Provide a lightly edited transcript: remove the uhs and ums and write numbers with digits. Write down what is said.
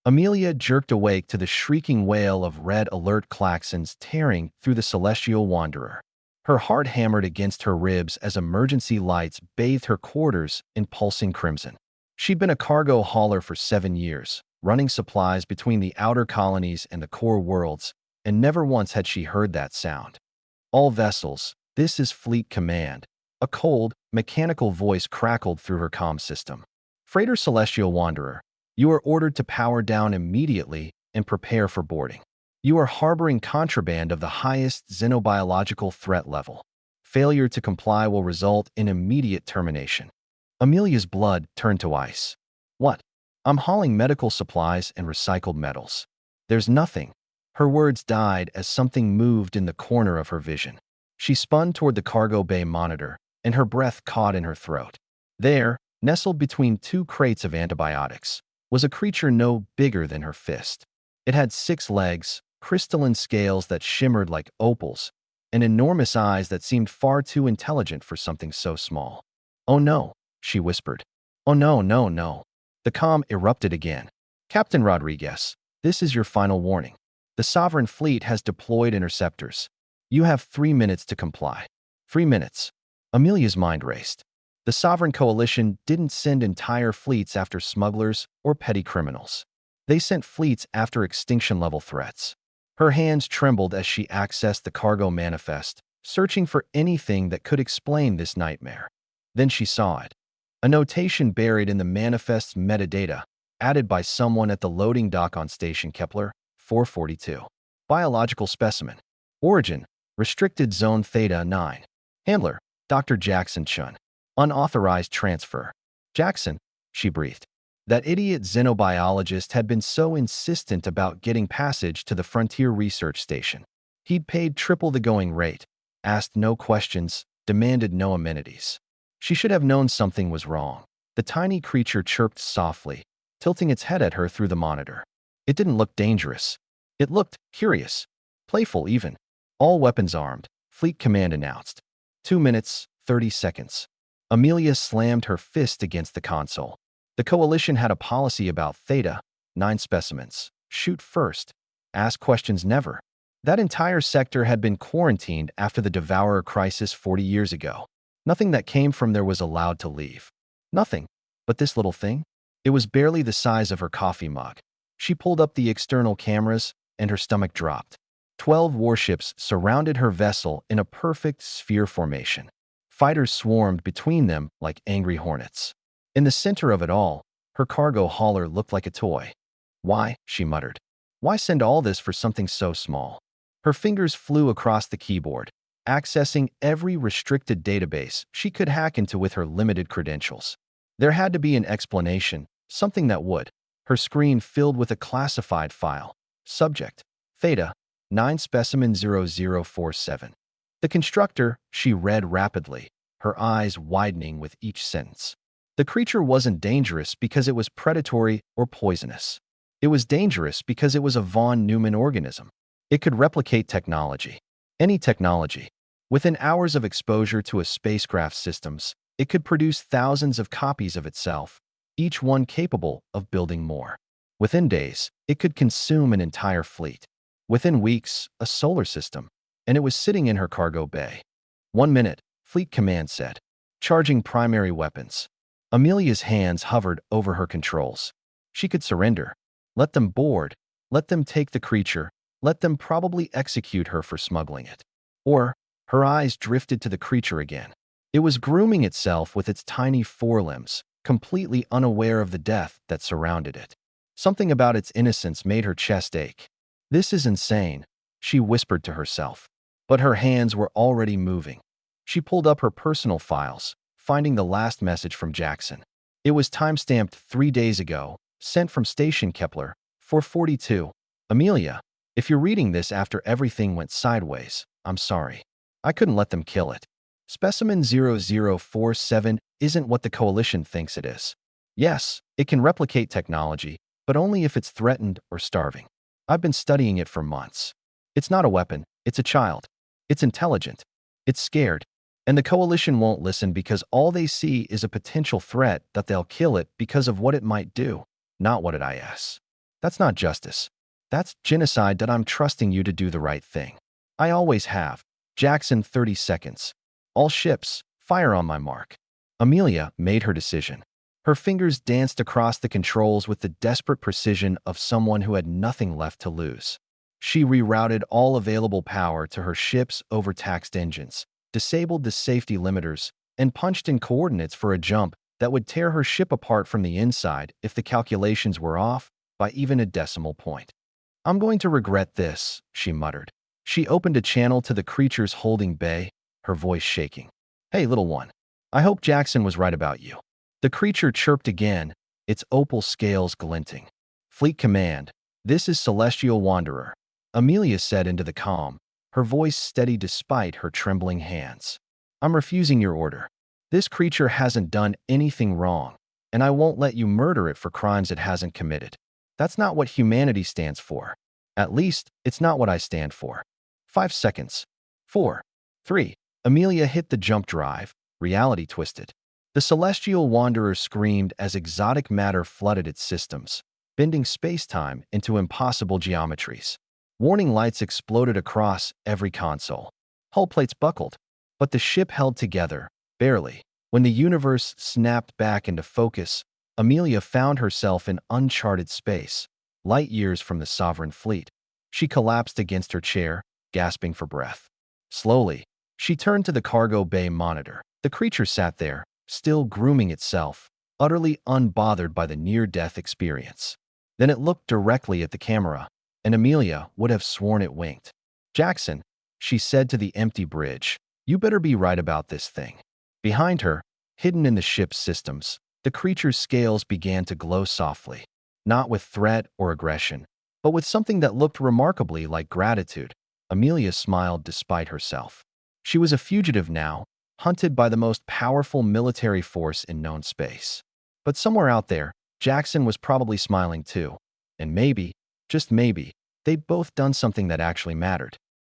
Amelia jerked awake to the shrieking wail of red alert klaxons tearing through the celestial wanderer. Her heart hammered against her ribs as emergency lights bathed her quarters in pulsing crimson. She'd been a cargo hauler for 7 years, running supplies between the outer colonies and the core worlds, and never once had she heard that sound. "All vessels, this is Fleet Command." A cold, mechanical voice crackled through her comm system. "Freighter Celestial Wanderer, you are ordered to power down immediately and prepare for boarding. You are harboring contraband of the highest xenobiological threat level. Failure to comply will result in immediate termination." Amelia's blood turned to ice. "What? I'm hauling medical supplies and recycled metals. There's nothing." Her words died as something moved in the corner of her vision. She spun toward the cargo bay monitor, and her breath caught in her throat. There, nestled between 2 crates of antibiotics, was a creature no bigger than her fist. It had 6 legs, crystalline scales that shimmered like opals, and enormous eyes that seemed far too intelligent for something so small. "Oh no," she whispered. "Oh no, no, no." The comm erupted again. "Captain Rodriguez, this is your final warning. The Sovereign Fleet has deployed interceptors. You have 3 minutes to comply." 3 minutes. Amelia's mind raced. The Sovereign Coalition didn't send entire fleets after smugglers or petty criminals. They sent fleets after extinction-level threats. Her hands trembled as she accessed the cargo manifest, searching for anything that could explain this nightmare. Then she saw it. A notation buried in the manifest's metadata, added by someone at the loading dock on Station Kepler 442. Biological specimen. Origin: Restricted Zone Theta 9. Handler: Dr. Jackson Chun. Unauthorized transfer. "Jackson," she breathed. That idiot xenobiologist had been so insistent about getting passage to the Frontier Research Station. He'd paid triple the going rate, asked no questions, demanded no amenities. She should have known something was wrong. The tiny creature chirped softly, tilting its head at her through the monitor. It didn't look dangerous. It looked curious, playful even. "All weapons armed," Fleet Command announced. 2 minutes, 30 seconds. Amelia slammed her fist against the console. The Coalition had a policy about Theta 9 specimens. Shoot first. Ask questions never. That entire sector had been quarantined after the Devourer crisis 40 years ago. Nothing that came from there was allowed to leave. Nothing. But this little thing? It was barely the size of her coffee mug. She pulled up the external cameras, and her stomach dropped. 12 warships surrounded her vessel in a perfect sphere formation. Fighters swarmed between them like angry hornets. In the center of it all, her cargo hauler looked like a toy. "Why?" she muttered. "Why send all this for something so small?" Her fingers flew across the keyboard, accessing every restricted database she could hack into with her limited credentials. There had to be an explanation, something that would. Her screen filled with a classified file. Subject: Theta 9 Specimen 0047. The constructor, she read rapidly, her eyes widening with each sentence. The creature wasn't dangerous because it was predatory or poisonous. It was dangerous because it was a von Neumann organism. It could replicate technology. Any technology. Within hours of exposure to a spacecraft's systems, it could produce thousands of copies of itself, each one capable of building more. Within days, it could consume an entire fleet. Within weeks, a solar system, and it was sitting in her cargo bay. 1 minute, Fleet Command said. Charging primary weapons. Amelia's hands hovered over her controls. She could surrender. Let them board. Let them take the creature. Let them probably execute her for smuggling it. Or, her eyes drifted to the creature again. It was grooming itself with its tiny forelimbs, completely unaware of the death that surrounded it. Something about its innocence made her chest ache. "This is insane," she whispered to herself. But her hands were already moving. She pulled up her personal files, finding the last message from Jackson. It was time-stamped 3 days ago, sent from Station Kepler 442. "Amelia, if you're reading this after everything went sideways, I'm sorry. I couldn't let them kill it. Specimen 0047 isn't what the Coalition thinks it is. Yes, it can replicate technology, but only if it's threatened or starving. I've been studying it for months. It's not a weapon, it's a child. It's intelligent. It's scared. And the Coalition won't listen because all they see is a potential threat that they'll kill it because of what it might do, not what it is." That's not justice. That's genocide that I'm trusting you to do the right thing. I always have. Jackson, 30 seconds. All ships, fire on my mark. Amelia made her decision. Her fingers danced across the controls with the desperate precision of someone who had nothing left to lose. She rerouted all available power to her ship's overtaxed engines, disabled the safety limiters, and punched in coordinates for a jump that would tear her ship apart from the inside if the calculations were off by even a decimal point. I'm going to regret this, she muttered. She opened a channel to the creature's holding bay, her voice shaking. Hey, little one. I hope Jackson was right about you. The creature chirped again, its opal scales glinting. Fleet Command, this is Celestial Wanderer, Amelia said into the comm, her voice steady despite her trembling hands. I'm refusing your order. This creature hasn't done anything wrong, and I won't let you murder it for crimes it hasn't committed. That's not what humanity stands for. At least, it's not what I stand for. 5 seconds. 4. 3. Amelia hit the jump drive, reality twisted. The Celestial Wanderer screamed as exotic matter flooded its systems, bending space-time into impossible geometries. Warning lights exploded across every console. Hull plates buckled, but the ship held together, barely. When the universe snapped back into focus, Amelia found herself in uncharted space, light years from the sovereign fleet. She collapsed against her chair, gasping for breath. Slowly, she turned to the cargo bay monitor. The creature sat there, still grooming itself, utterly unbothered by the near-death experience. Then it looked directly at the camera, and Amelia would have sworn it winked. Jackson, she said to the empty bridge, you better be right about this thing. Behind her, hidden in the ship's systems, the creature's scales began to glow softly, not with threat or aggression, but with something that looked remarkably like gratitude. Amelia smiled despite herself. She was a fugitive now, hunted by the most powerful military force in known space. But somewhere out there, Jackson was probably smiling too. And maybe, just maybe, they'd both done something that actually mattered.